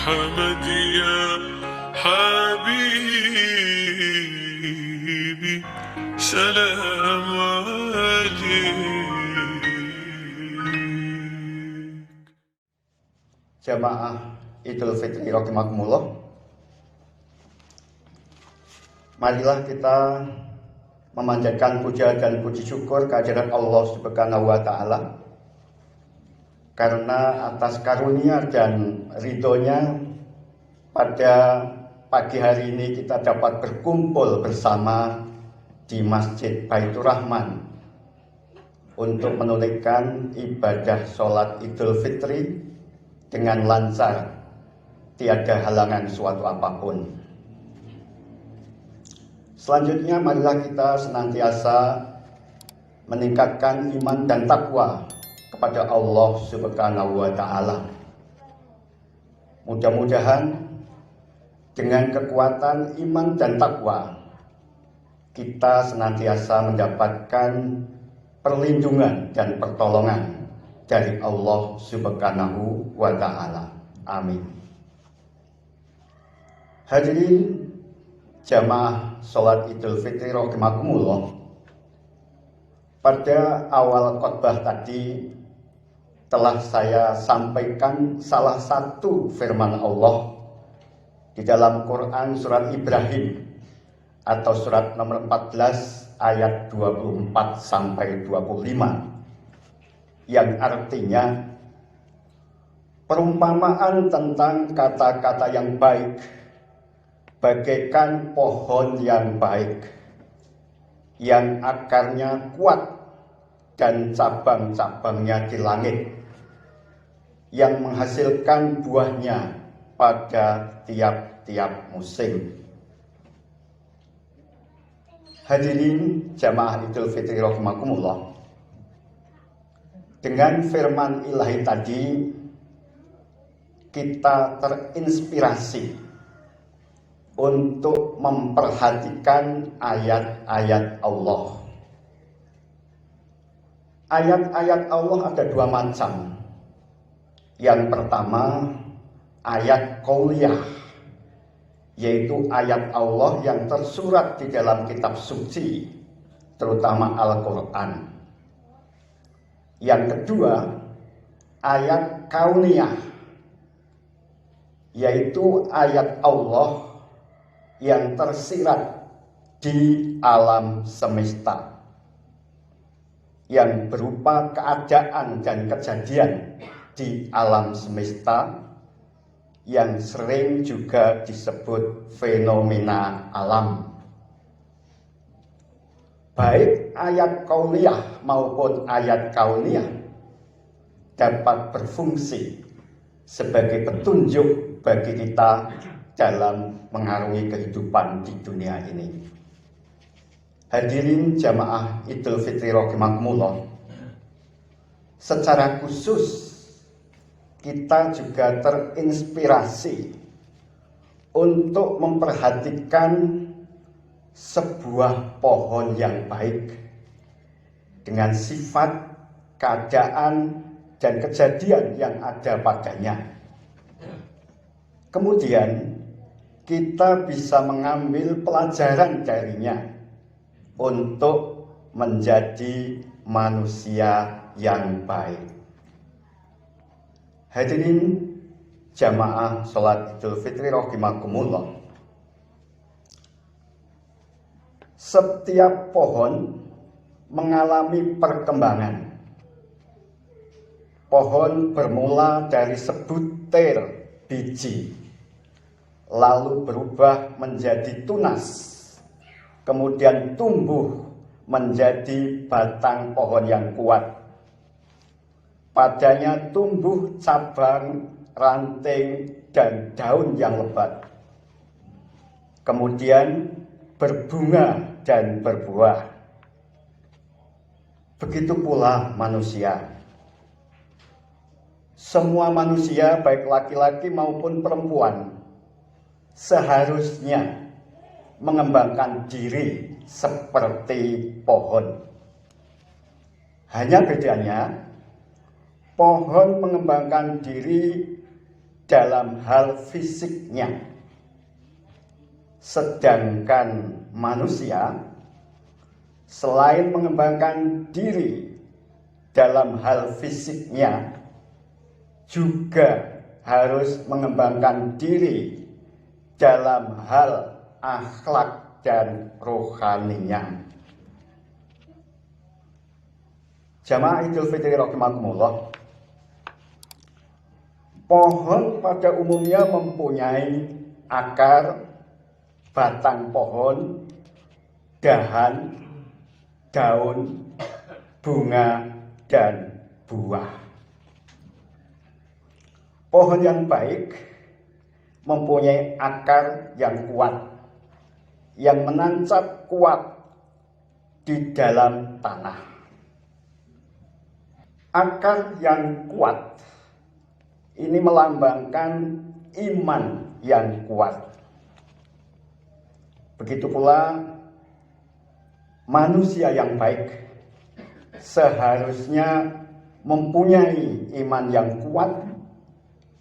محمد يا حبيبي سلام عليك. Jamaah Idul Fitri rahimakumullah. Marilah kita memanjatkan puja dan puji syukur kehadirat Allah Subhanahu wa taala, karena atas karunia dan ridhonya pada pagi hari ini kita dapat berkumpul bersama di Masjid Baitur Rahman untuk menunaikan ibadah sholat Idul Fitri dengan lancar, tiada halangan suatu apapun. Selanjutnya marilah kita senantiasa meningkatkan iman dan takwa kepada Allah Subhanahu wa taala. Mudah-mudahan dengan kekuatan iman dan takwa kita senantiasa mendapatkan perlindungan dan pertolongan dari Allah Subhanahu wa taala. Amin. Hadirin jamaah sholat Idul Fitri rahimakumullah. Pada awal khotbah tadi telah saya sampaikan salah satu firman Allah di dalam Quran surat Ibrahim atau surat nomor 14 ayat 24 sampai 25, yang artinya perumpamaan tentang kata-kata yang baik bagaikan pohon yang baik yang akarnya kuat dan cabang-cabangnya di langit, yang menghasilkan buahnya pada tiap-tiap musim. Hadirin jamaah Idul Fitri rahimakumullah. Dengan firman ilahi tadi kita terinspirasi untuk memperhatikan ayat-ayat Allah. Ayat-ayat Allah ada dua macam. Yang pertama, ayat qauliyah, yaitu ayat Allah yang tersurat di dalam kitab suci, terutama Al-Quran. Yang kedua, ayat kauniyah, yaitu ayat Allah yang tersirat di alam semesta, yang berupa keadaan dan kejadian di alam semesta yang sering juga disebut fenomena alam. Baik ayat kauniyah maupun ayat kauniyah dapat berfungsi sebagai petunjuk bagi kita dalam mengarungi kehidupan di dunia ini. Hadirin jamaah Idul Fitri rahimakumullah. Secara khusus kita juga terinspirasi untuk memperhatikan sebuah pohon yang baik dengan sifat, keadaan, dan kejadian yang ada padanya. Kemudian kita bisa mengambil pelajaran darinya untuk menjadi manusia yang baik. Hadirin jamaah sholat Idul Fitri rahimakumullah. Setiap pohon mengalami perkembangan. Pohon bermula dari sebutir biji, lalu berubah menjadi tunas, kemudian tumbuh menjadi batang pohon yang kuat. Padanya tumbuh cabang, ranting, dan daun yang lebat. Kemudian berbunga dan berbuah. Begitu pula manusia. Semua manusia, baik laki-laki maupun perempuan, seharusnya mengembangkan diri seperti pohon. Hanya bedanya, pohon mengembangkan diri dalam hal fisiknya. Sedangkan manusia selain mengembangkan diri dalam hal fisiknya, juga harus mengembangkan diri dalam hal akhlak dan rohaninya. Jamaah Idul Fitri rahimakumullah, pohon pada umumnya mempunyai akar, batang pohon, dahan, daun, bunga, dan buah. Pohon yang baik mempunyai akar yang kuat, yang menancap kuat di dalam tanah. Akar yang kuat ini melambangkan iman yang kuat. Begitu pula manusia yang baik seharusnya mempunyai iman yang kuat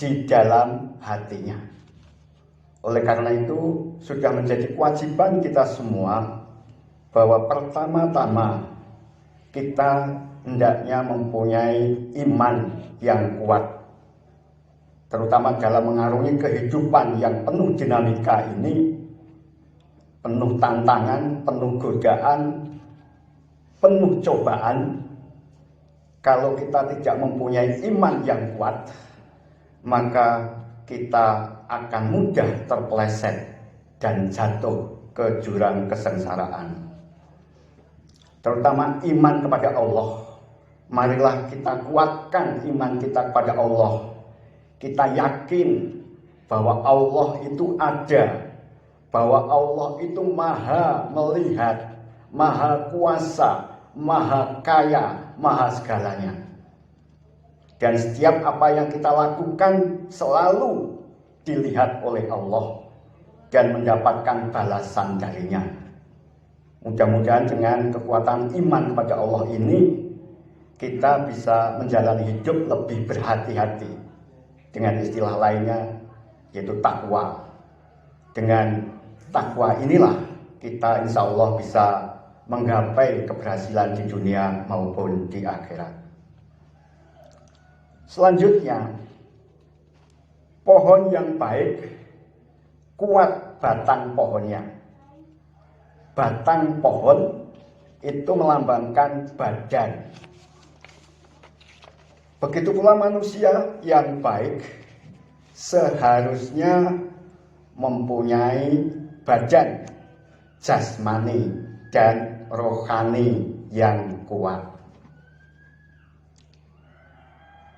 di dalam hatinya. Oleh karena itu sudah menjadi kewajiban kita semua bahwa pertama-tama kita hendaknya mempunyai iman yang kuat, terutama dalam mengarungi kehidupan yang penuh dinamika ini, penuh tantangan, penuh godaan, penuh cobaan. Kalau kita tidak mempunyai iman yang kuat, maka kita akan mudah terpeleset dan jatuh ke jurang kesengsaraan. Terutama iman kepada Allah. Marilah kita kuatkan iman kita kepada Allah. Kita yakin bahwa Allah itu ada, bahwa Allah itu maha melihat, maha kuasa, maha kaya, maha segalanya. Dan setiap apa yang kita lakukan selalu dilihat oleh Allah dan mendapatkan balasan darinya. Mudah-mudahan dengan kekuatan iman kepada Allah ini, kita bisa menjalani hidup lebih berhati-hati. Dengan istilah lainnya, yaitu takwa. Dengan takwa inilah kita insya Allah bisa menggapai keberhasilan di dunia maupun di akhirat. Selanjutnya, pohon yang baik, kuat batang pohonnya. Batang pohon itu melambangkan badan. Begitu pula manusia yang baik seharusnya mempunyai badan jasmani dan rohani yang kuat.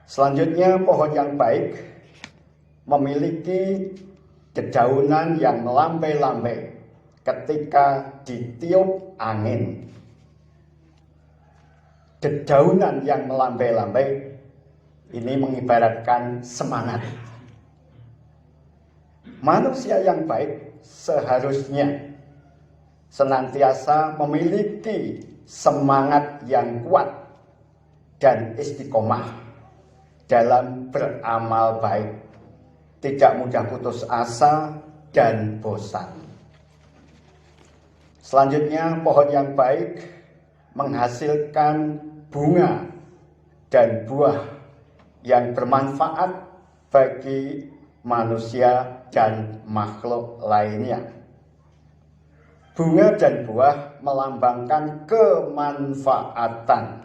Selanjutnya, pohon yang baik memiliki dedaunan yang melambai-lambai ketika ditiup angin. Dedaunan yang melambai-lambai ini mengibaratkan semangat. Manusia yang baik seharusnya senantiasa memiliki semangat yang kuat dan istiqomah dalam beramal baik, tidak mudah putus asa dan bosan. Selanjutnya, pohon yang baik menghasilkan bunga dan buah yang bermanfaat bagi manusia dan makhluk lainnya. Bunga dan buah melambangkan kemanfaatan.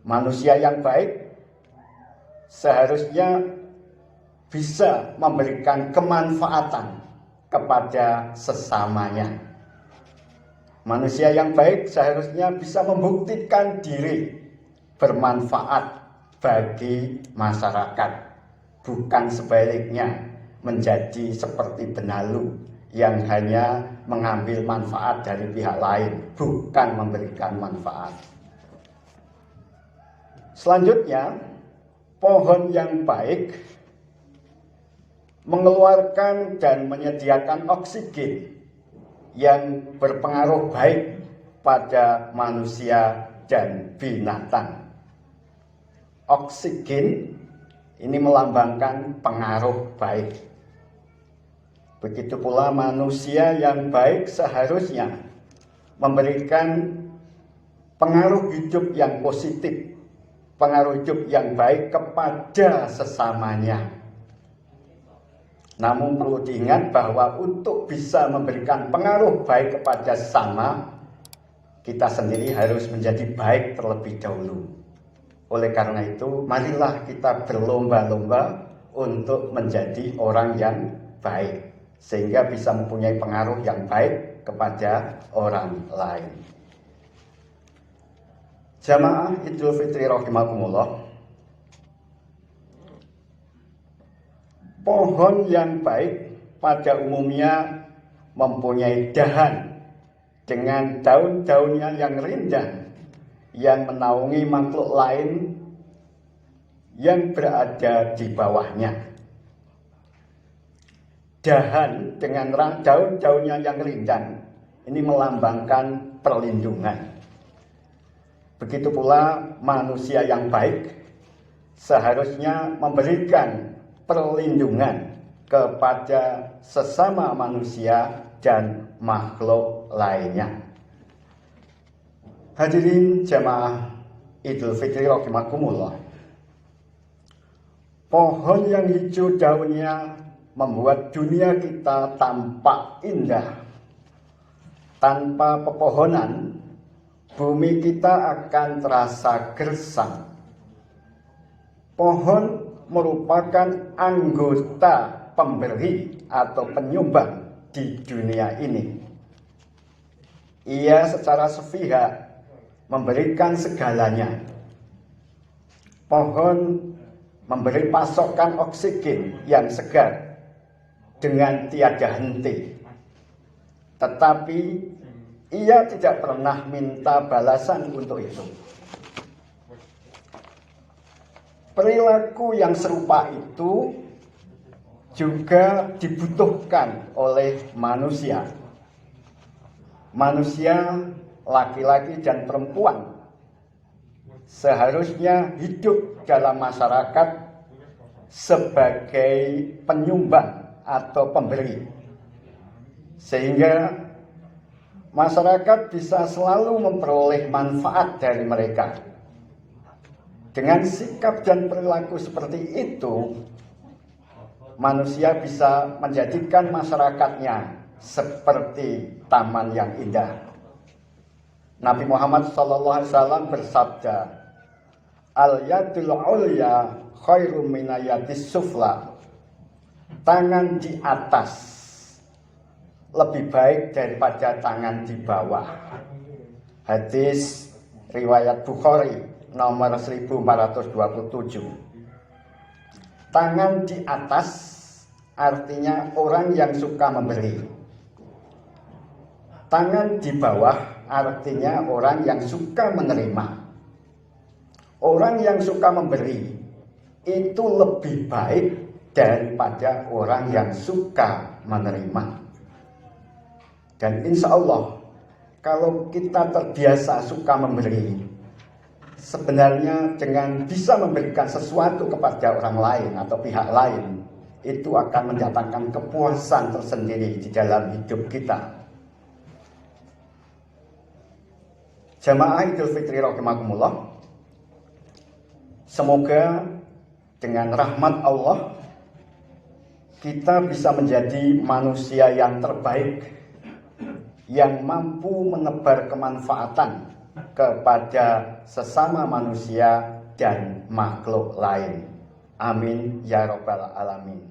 Manusia yang baik seharusnya bisa memberikan kemanfaatan kepada sesamanya. Manusia yang baik seharusnya bisa membuktikan diri bermanfaat bagi masyarakat, bukan sebaliknya menjadi seperti benalu yang hanya mengambil manfaat dari pihak lain, bukan memberikan manfaat. Selanjutnya, pohon yang baik mengeluarkan dan menyediakan oksigen yang berpengaruh baik pada manusia dan binatang. Oksigen Ini melambangkan pengaruh baik. Begitu pula manusia yang baik seharusnya memberikan pengaruh hidup yang positif, pengaruh hidup yang baik kepada sesamanya. Namun perlu diingat bahwa untuk bisa memberikan pengaruh baik kepada sesama, kita sendiri harus menjadi baik terlebih dahulu. Oleh karena itu, marilah kita berlomba-lomba untuk menjadi orang yang baik, sehingga bisa mempunyai pengaruh yang baik kepada orang lain. Jamaah Idul Fitri rahimakumullah, pohon yang baik pada umumnya mempunyai dahan dengan daun-daunnya yang rindang yang menaungi makhluk lain yang berada di bawahnya. Dahan dengan daun-daunnya yang rindang ini melambangkan perlindungan. Begitu pula manusia yang baik seharusnya memberikan perlindungan kepada sesama manusia dan makhluk lainnya. Hadirin jamaah Idul Fitri rahimakumullah, pohon yang hijau daunnya membuat dunia kita tampak indah. Tanpa pepohonan, bumi kita akan terasa gersang. Pohon merupakan anggota pemberi atau penyumbang di dunia ini. Ia secara sepihak memberikan segalanya. Pohon memberi pasokan oksigen yang segar dengan tiada henti. Tetapi ia tidak pernah minta balasan untuk itu. Perilaku yang serupa itu juga dibutuhkan oleh manusia. Manusia laki-laki dan perempuan seharusnya hidup dalam masyarakat sebagai penyumbang atau pemberi, sehingga masyarakat bisa selalu memperoleh manfaat dari mereka. Dengan sikap dan perilaku seperti itu, manusia bisa menjadikan masyarakatnya seperti taman yang indah. Nabi Muhammad SAW bersabda, "Al-yadul ulya khairum minayadis sufla." Tangan di atas lebih baik daripada tangan di bawah. Hadis riwayat Bukhari nomor 1427. Tangan di atas artinya orang yang suka memberi. Tangan di bawah artinya orang yang suka menerima. Orang yang suka memberi itu lebih baik daripada orang yang suka menerima. Dan insya Allah, kalau kita terbiasa suka memberi, sebenarnya dengan bisa memberikan sesuatu kepada orang lain atau pihak lain, itu akan mendatangkan kepuasan tersendiri di dalam hidup kita. Jamaah Idul Fitri rahimakumullah, semoga dengan rahmat Allah kita bisa menjadi manusia yang terbaik, yang mampu menebar kemanfaatan kepada sesama manusia dan makhluk lain. Amin ya rabbal alamin.